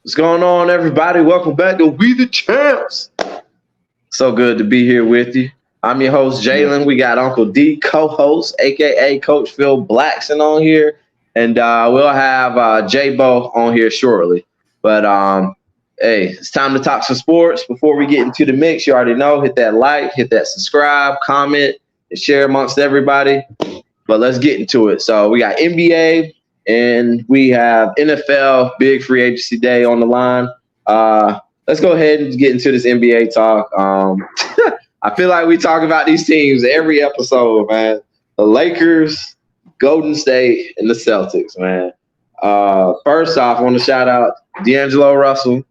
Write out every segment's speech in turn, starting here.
What's going on, everybody? Welcome back to We the Champs. So good to be here with you. I'm your host, Jalen. We got Uncle D, co-host, aka Coach Phil Blackson, on here, and we'll have J-Bo on here shortly. But hey, it's time to talk some sports. Before we get into the mix, you already know, hit that like, hit that subscribe, comment, and share amongst everybody. But let's get into it. So we got NBA. And we have NFL big free agency day on the line. Let's go ahead and get into this NBA talk. I feel like we talk about these teams every episode, man. The Lakers, Golden State, and the Celtics, man. First off, I want to shout out DeAngelo Russell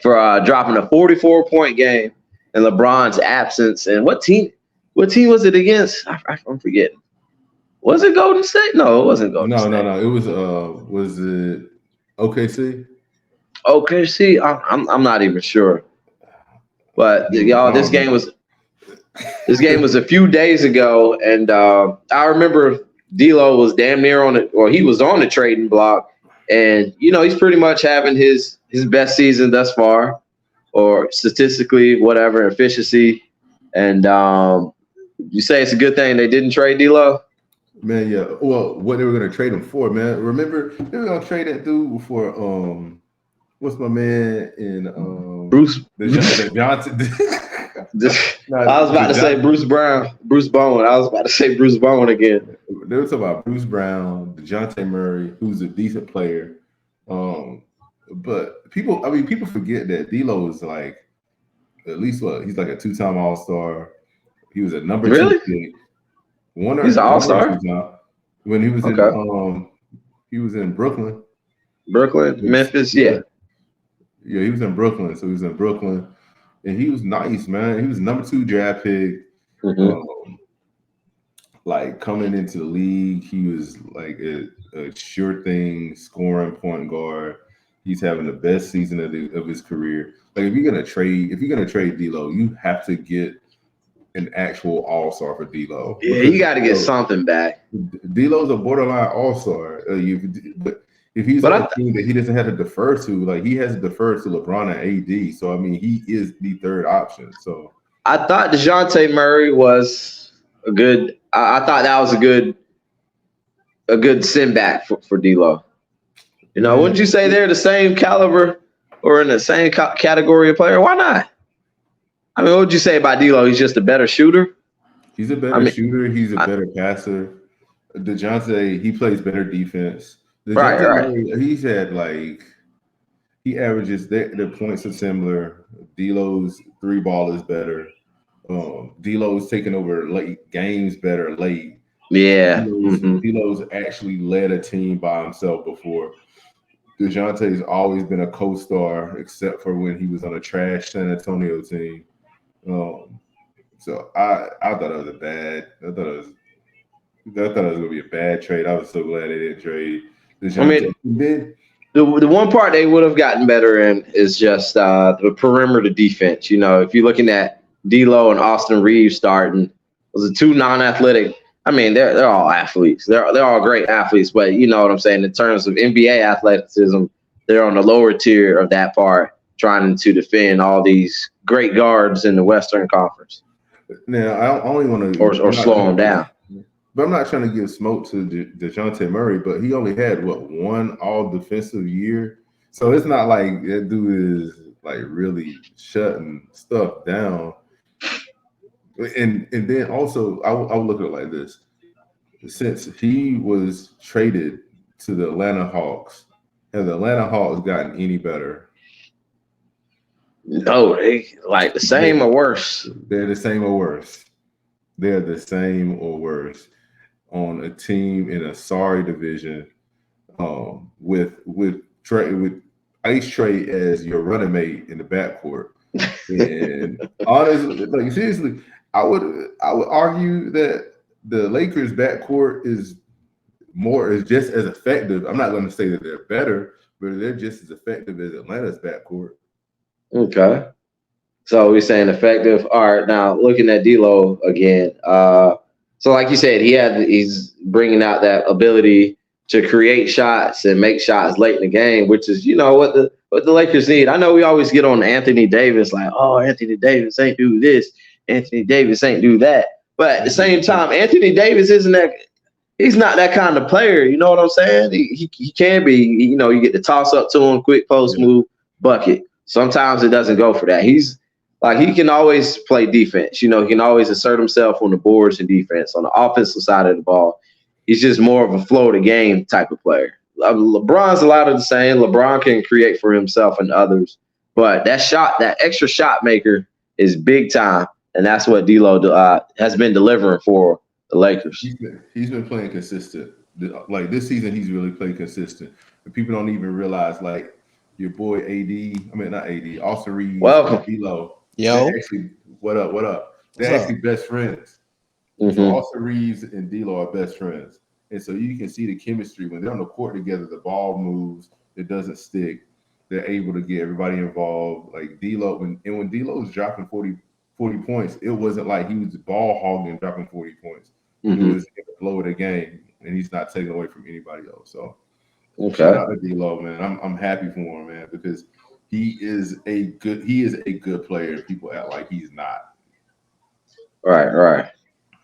for dropping a 44-point game in LeBron's absence. And what team was it against? I'm forgetting. Was it Golden State? No, it wasn't Golden State. No. It was it OKC? OKC? I'm not even sure. But y'all, this game was a few days ago, and I remember D'Lo was damn near on it, or he was on the trading block, and he's pretty much having his best season thus far, or statistically, whatever, efficiency. And you say it's a good thing they didn't trade D'Lo? Man, yeah. Well, what they were gonna trade him for, man. Remember, they were gonna trade that dude for what's my man in Bruce Johnson. I was about to say Bruce Brown, Bruce Bowen. I was about to say Bruce Bowen again. They were talking about Bruce Brown, DeJounte Murray, who's a decent player. But people forget that D'Lo is like at least he's like a 2-time All-Star. He was a number 2 pick. He's an all-star when he was in Brooklyn. Memphis, yeah. Yeah, he was in Brooklyn. So he was in Brooklyn, and he was nice, man. He was number 2 draft pick. Mm-hmm. Like coming into the league, he was like a sure thing scoring point guard. He's having the best season of his career. Like if you're gonna trade D'Lo, you have to get an actual all-star for D'Lo. Yeah, you got to get something back. D'Lo's a borderline all-star. But if he's on a team that he doesn't have to defer to, like he has to defer to LeBron and AD. So I mean, he is the third option. So I thought DeJounte Murray was a good. I thought that was a good send back for D'Lo. Wouldn't you say they're the same caliber or in the same category of player? Why not? I mean, what would you say about D'Lo? He's just a better shooter? He's a better shooter. He's a better passer. DeJounte, he plays better defense. Right. He's had he averages, their points are similar. D'Lo's 3-ball is better. D'Lo's taking over late games better late. Yeah. D'Lo's actually led a team by himself before. DeJounte's always been a co-star, except for when he was on a trash San Antonio team. So I thought it was I thought it was gonna be a bad trade. I was so glad they didn't trade. The one part they would have gotten better in is just the perimeter defense. If you're looking at D'Lo and Austin Reeves starting, those are 2 non-athletic. I mean, they're all athletes. They're all great athletes, but you know what I'm saying. In terms of NBA athleticism, they're on the lower tier of that part, trying to defend all these great guards in the Western Conference. Now, I only want to or slow them down. But I'm not trying to give smoke to DeJounte Murray, but he only had one all-defensive year, so it's not like that dude is like really shutting stuff down. And then also, I would look at it like this: since he was traded to the Atlanta Hawks, have the Atlanta Hawks gotten any better? No, they like the same or worse. They're the same or worse. They're the same or worse on a team in a sorry division, with Ice Trae as your running mate in the backcourt. And honestly, like seriously, I would argue that the Lakers backcourt is just as effective. I'm not going to say that they're better, but they're just as effective as Atlanta's backcourt. Okay. So we're saying effective. All right. Now looking at D'Lo again. So like you said, he's bringing out that ability to create shots and make shots late in the game, which is, what the Lakers need. I know we always get on Anthony Davis, like, oh, Anthony Davis ain't do this, Anthony Davis ain't do that. But at the same time, Anthony Davis he's not that kind of player. You know what I'm saying? He can be, you get the toss up to him, quick post move, bucket. Sometimes it doesn't go for that. He's like, he can always play defense. He can always assert himself on the boards and defense. On the offensive side of the ball, he's just more of a flow of the game type of player. LeBron's a lot of the same. LeBron can create for himself and others. But that extra shot maker is big time. And that's what D'Lo has been delivering for the Lakers. He's been playing consistent. Like this season, he's really played consistent. And people don't even realize, like, your boy Austin Reeves, welcome, D'Lo. Yo, actually, what up? They're actually best friends. Mm-hmm. So Austin Reeves and D'Lo are best friends, and so you can see the chemistry when they're on the court together. The ball moves, it doesn't stick. They're able to get everybody involved. Like D'Lo, when D'Lo was dropping 40 points, it wasn't like he was ball hogging and dropping 40 points. Mm-hmm. It was in the flow of the game, and he's not taken away from anybody else. So, shout out to D'Lo, man. I'm happy for him, man, because he is a good player. People act like he's not. Right.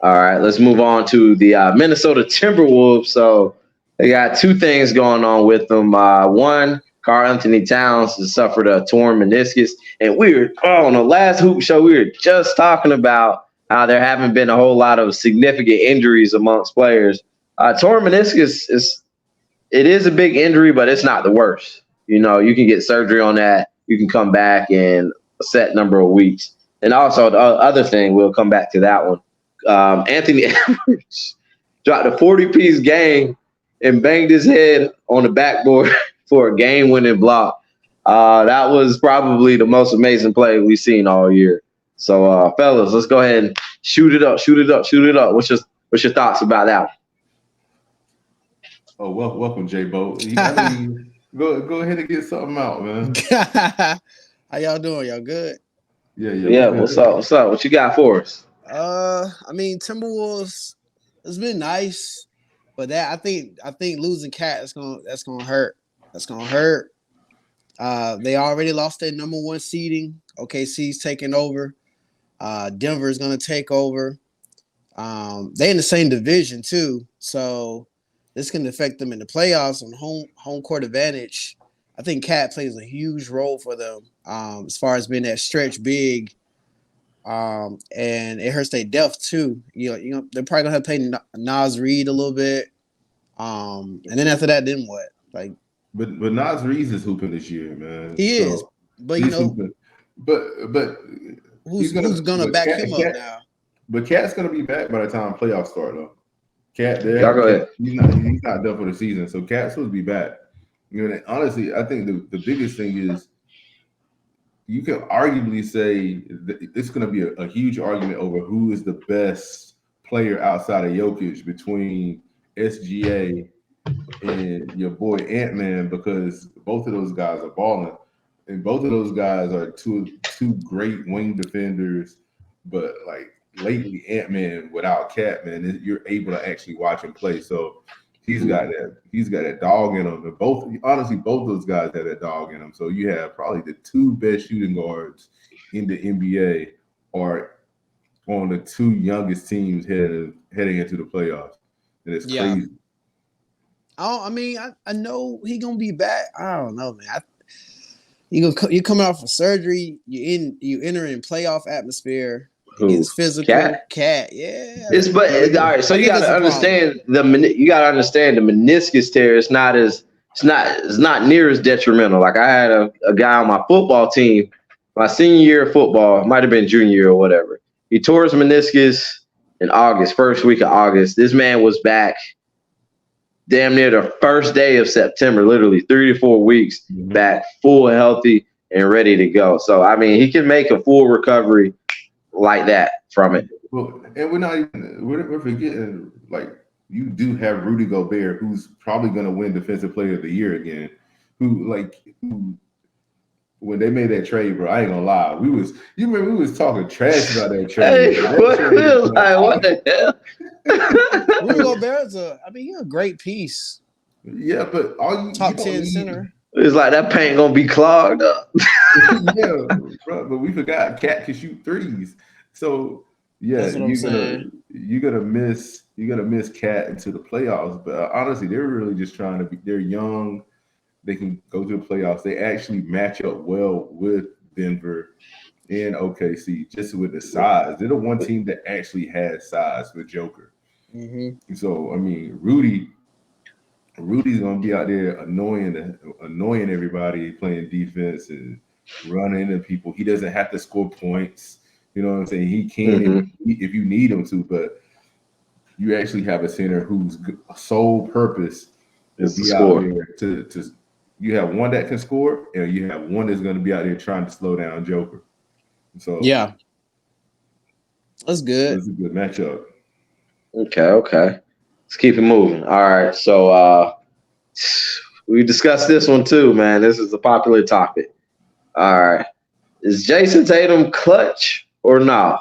All right, let's move on to the Minnesota Timberwolves. So they got two things going on with them. One, Karl Anthony Towns has suffered a torn meniscus. And on the last Hoop Show, we were just talking about how there haven't been a whole lot of significant injuries amongst players. Torn meniscus is a big injury, but it's not the worst. You can get surgery on that. You can come back in a set number of weeks. And also the other thing, we'll come back to that one. Anthony Edwards dropped a 40-piece game and banged his head on the backboard for a game-winning block. That was probably the most amazing play we've seen all year. So, fellas, let's go ahead and shoot it up. What's your thoughts about that one? Oh, welcome, J-Bo. Go ahead and get something out, man. How y'all doing? Y'all good? Yeah. What's up? What you got for us? Timberwolves, it's been nice, but that I think losing Cat that's gonna hurt. That's gonna hurt. They already lost their number one seeding. OKC's taking over. Denver's gonna take over. They in the same division too, so this can affect them in the playoffs on home court advantage. I think Cat plays a huge role for them as far as being that stretch big. And it hurts their depth too. They're probably gonna have to play Naz Reid a little bit. And then after that, then what? But Naz Reid is hooping this year, man. He is, but hooping. But who's gonna back him up now? But Cat's gonna be back by the time playoffs start, though. Cat, y'all go ahead. He's not done for the season, so Cat's supposed to be back. Honestly, I think the biggest thing is you can arguably say that it's going to be a huge argument over who is the best player outside of Jokic between SGA and your boy Ant-Man, because both of those guys are balling, and both of those guys are two great wing defenders. But like lately, Ant-Man without Cat, man, you're able to actually watch him play. So he's got that dog in him. And both those guys have that dog in them. So you have probably the two best shooting guards in the NBA are on the two youngest teams heading into the playoffs. And it's crazy. I know he's gonna be back. I don't know, man. You coming off of surgery, you enter in playoff atmosphere. It's physical. Cat, yeah. All right. So you got to understand the meniscus tear. It's not near as detrimental. Like I had a guy on my football team, my senior year of football, it might have been junior year or whatever. He tore his meniscus in August, first week of August. This man was back damn near the first day of September, literally 3 to 4 weeks back, full healthy and ready to go. So he can make a full recovery like that from it. Well, and we're forgetting, like, you do have Rudy Gobert, who's probably going to win Defensive Player of the Year again. Who when they made that trade, bro, I ain't gonna lie, we was talking trash about that trade. Hey, what the hell? Rudy Gobert's he's a great piece. Yeah, but all you top don't 10 need- center. It's like that paint gonna be clogged up. Yeah, bro, but we forgot Cat can shoot threes. So yeah, That's what I'm saying. you're gonna miss Cat into the playoffs. But honestly, they're really just trying to be. They're young. They can go to the playoffs. They actually match up well with Denver and OKC just with the size. They're the one team that actually has size with Joker. Mm-hmm. So I mean, Rudy's gonna be out there annoying everybody, playing defense and running into people. He doesn't have to score points. You know what I'm saying? He can if you need him to, but you actually have a center whose sole purpose is to be out there to. You have one that can score, and you have one that's going to be out there trying to slow down Joker. So yeah, that's good. It's a good matchup. Okay. Let's keep it moving. All right. So we discussed this one too, man. This is a popular topic. All right. Is Jason Tatum clutch or nah?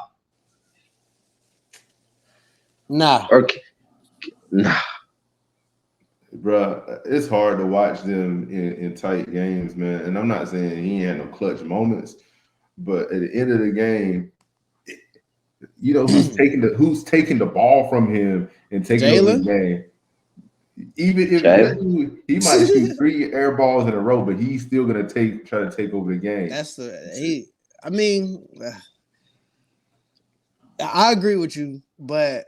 Nah. Or nah. Bruh, it's hard to watch them in tight games, man. And I'm not saying he ain't had no clutch moments, but at the end of the game, you know who's taking the ball from him and taking over the game. Even if he might shoot 3 air balls in a row, but he's still gonna try to take over the game. I agree with you, but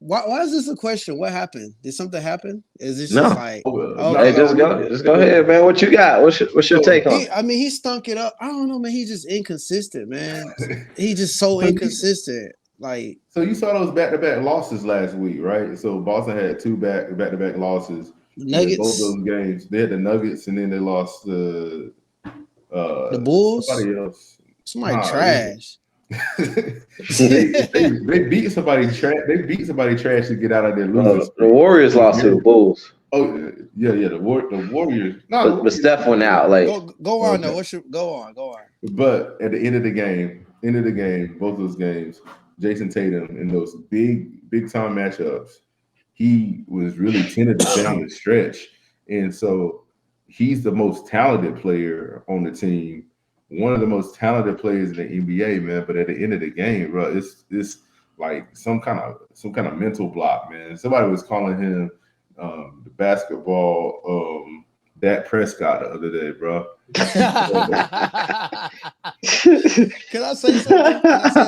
why is this a question? What happened? Did something happen? Is this just like hey, just go ahead, man. What you got? What's your take on it? I mean, he stunk it up. I don't know, man. He's just inconsistent, man. He's just so inconsistent. Like, so you saw those back-to-back losses last week, right? So Boston had 2 back-to-back losses. Nuggets. Both those games, they had the Nuggets, and then they lost the Bulls. Somebody else. Somebody trash. they beat somebody trash. They beat somebody trash to get out of their losing. The Warriors lost to the Bulls. Oh yeah, the Warriors. No, but Steph went out. Like, go on though. Go on. But at the end of the game, both those games, Jason Tatum in those big time matchups, he was really tended to down the stretch, and so he's the most talented player on the team. One of the most talented players in the NBA, man. But at the end of the game, bro, it's like some kind of mental block, man. Somebody was calling him the basketball Dak Prescott the other day, bro. Can I say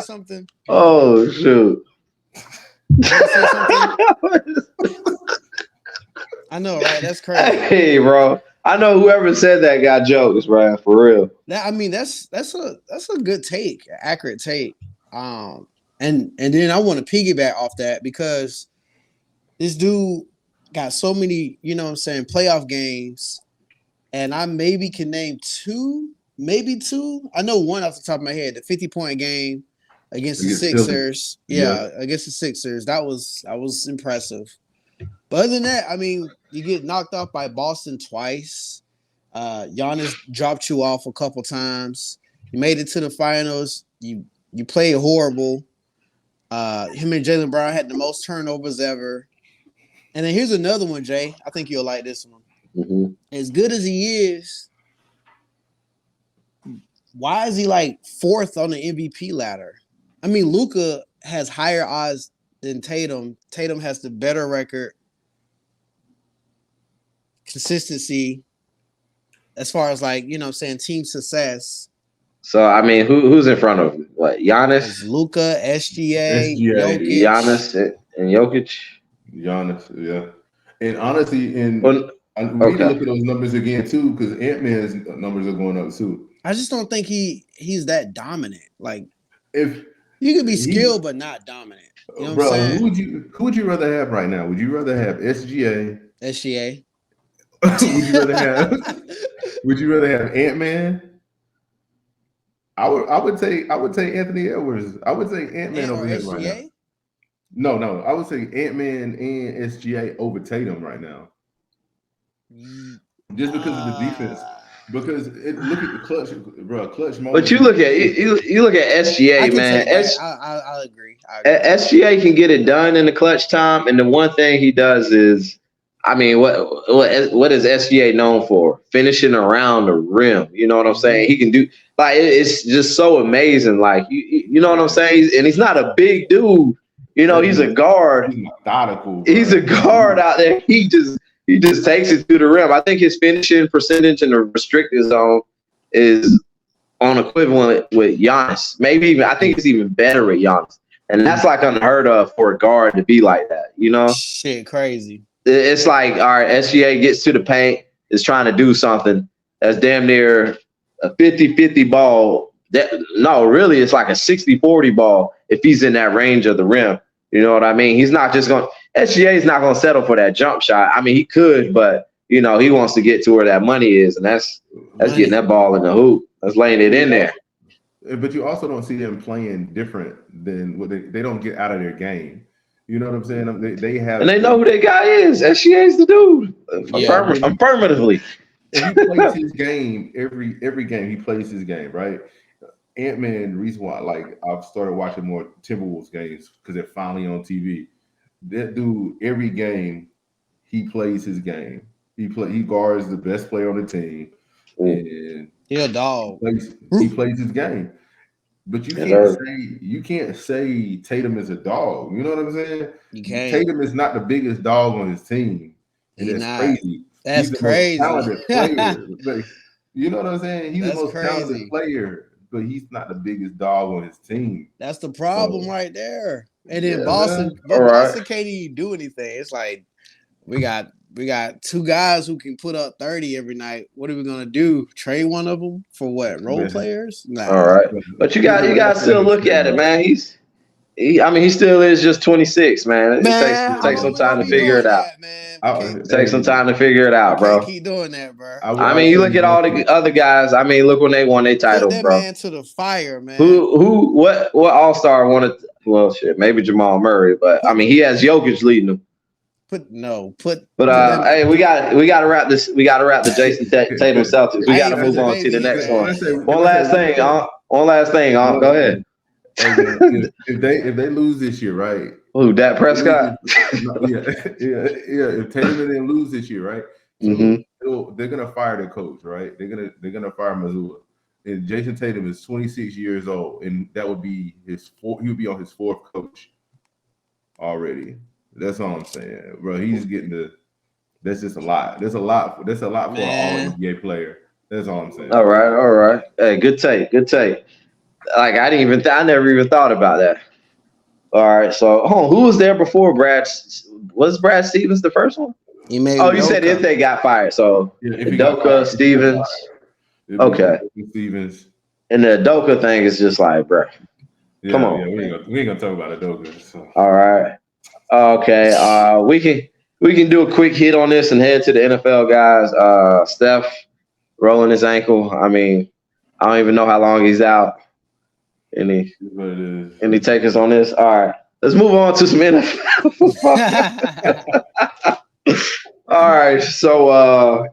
something? Oh shoot! Can I say something? I know, right? That's crazy. Hey, bro. I know whoever said that got jokes, bro. For real. That's a good take, accurate take. And then I want to piggyback off that because this dude got so many, you know what I'm saying, playoff games, and I maybe can name 2, maybe 2. I know one off the top of my head, the 50-point game against the Sixers. Yeah, against the Sixers. That was impressive. But other than that, I mean, you get knocked off by Boston twice. Giannis dropped you off a couple times. You made it to the finals. You played horrible. Him and Jaylen Brown had the most turnovers ever. And then here's another one, Jay. I think you'll like this one. Mm-hmm. As good as he is, why is he like 4th on the MVP ladder? I mean, Luka has higher odds than Tatum. Tatum has the better record. Consistency as far as like, you know what I'm saying, team success. So I mean, who's in front of him? What, Giannis? Luka, SGA, Jokic. Giannis and Jokic. Giannis, yeah. And honestly, we need to look at those numbers again too, because Ant-Man's numbers are going up too. I just don't think he's that dominant. Like, if you could be skilled but not dominant. You know what I'm saying? Who would you rather have right now? Would you rather have SGA? SGA. Would you rather have Ant-Man? I would take Anthony Edwards. I would take Ant-Man over him right now. No, I would say Ant-Man and SGA over Tatum right now. Just because of the defense. Because look at the clutch, bro. Clutch moment. But you look at SGA, man. I agree. SGA can get it done in the clutch time, and the one thing he does is I mean, what is SGA known for? Finishing around the rim. You know what I'm saying? He can do like it's just so amazing. Like you know what I'm saying? And he's not a big dude. You know, he's a guard. He's methodical. Bro. He's a guard out there. He just takes it to the rim. I think his finishing percentage in the restricted zone is on equivalent with Giannis. Maybe even I think it's even better with Giannis. And that's like unheard of for a guard to be like that. You know? Shit, crazy. It's like, all right, SGA gets to the paint, is trying to do something that's damn near a 50-50 ball. No, really, it's like a 60-40 ball if he's in that range of the rim. You know what I mean? He's not just going – SGA is not going to settle for that jump shot. I mean, he could, but, you know, he wants to get to where that money is, and that's getting that ball in the hoop. That's laying it in there. But you also don't see them playing different than what they don't get out of their game. You know what I'm saying? They have, and they know who that guy is. SGA's the dude. Affirmatively. He plays his game every game. He plays his game, right? Ant-Man, the reason why I've started watching more Timberwolves games because they're finally on TV. That dude, every game, he plays his game. He guards the best player on the team, and he's a dog. He plays his game. But you can't say Tatum is a dog. You know what I'm saying? You can't. Tatum is not the biggest dog on his team. And He's that's not. crazy. That's He's the crazy. most talented player. Like, you know what I'm saying? He's That's the most crazy. talented player, but he's not the biggest dog on his team. That's the problem right there. And then Yeah, Boston can't even do anything. It's like we got two guys who can put up 30 every night. What are we gonna do? Trade one of them for what? Role players? Nah. All right, but you got to still look at it, man. He still is just 26, man. It takes some time to figure it out. It takes some time to figure it out, bro. Can't keep doing that, bro. I mean, you look at all the other guys. I mean, look when they won their title, Put that bro. man to the fire, man. What All-Star wanted? Well, shit, maybe Jamal Murray, but I mean, he has Jokic leading them. But hey, we got to wrap this. We got to wrap the Jason Tatum Celtics. We got to move on to the next one. One last thing. Go ahead. If they lose this year, right? Who, Dak Prescott? yeah. If Tatum didn't lose this year, right? So they're gonna fire their coach, right? They're gonna fire Missoula. And Jason Tatum is 26 years old, and that would be he'll be on his fourth coach already. That's all I'm saying, bro. He's getting that's just a lot. That's a lot for an all NBA player. That's all I'm saying. All right. Hey, good take. Like I never even thought about that. All right, so who was there before Brad? Was Brad Stevens the first one? You said if they got fired, so Udoka, Stevens. Okay. Stevens. And the Udoka thing is just like, bro. Come on. Yeah, we ain't gonna talk about Udoka. So. All right. Okay. We can do a quick hit on this and head to the NFL guys. Steph rolling his ankle. I mean, I don't even know how long he's out. Any takers on this? All right. Let's move on to some NFL. All right. So